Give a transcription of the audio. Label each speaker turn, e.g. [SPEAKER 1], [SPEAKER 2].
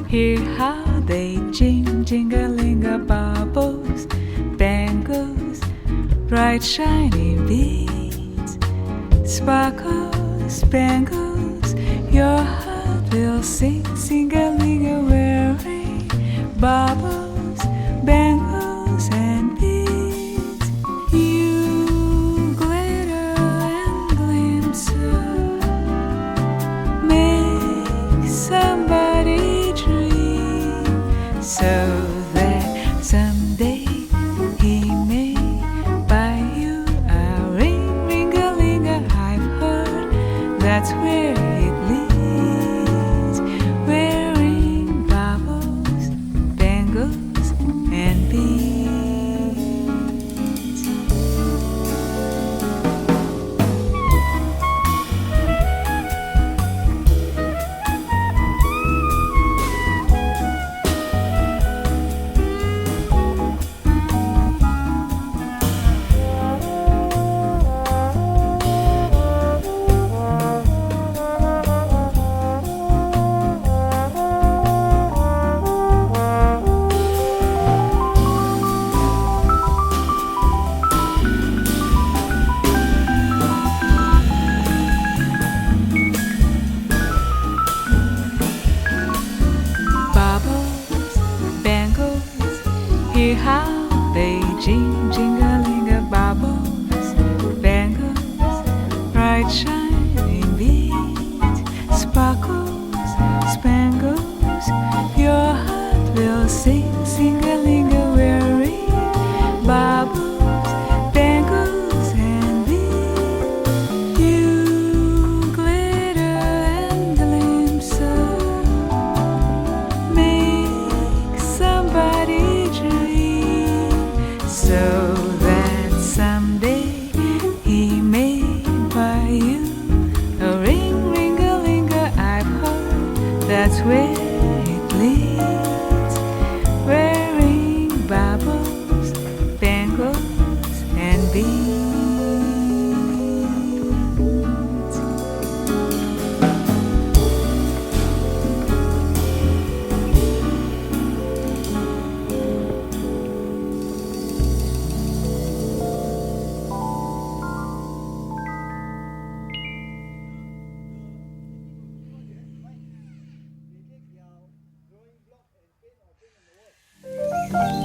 [SPEAKER 1] Hear how they jingle-lingle bubbles, bangles, bright shiny beads, sparkles, spangles. Your heart will sing, sing-a-ling-a, wearing bubbles, bangles, and beads. You glitter and gleam so, make somebody dream, so that someday he may buy you a ring, ring-a-ling-a. I've heard that's where it leads, wearing bubbles, bangles, and beads. Hear how they jingle-lingle bubbles, bangles, bright shining beads, sparkles, spangles. Your heart will sing, sing-a-ling-a, wearing bubbles, bangles, and beads. You glitter and gleam so, make somebody dream, so that someday he may buy you a ring, ring-a-ling-a. I've heard that's where it leads, wearing bubbles, bangles, and beads.
[SPEAKER 2] Thank you.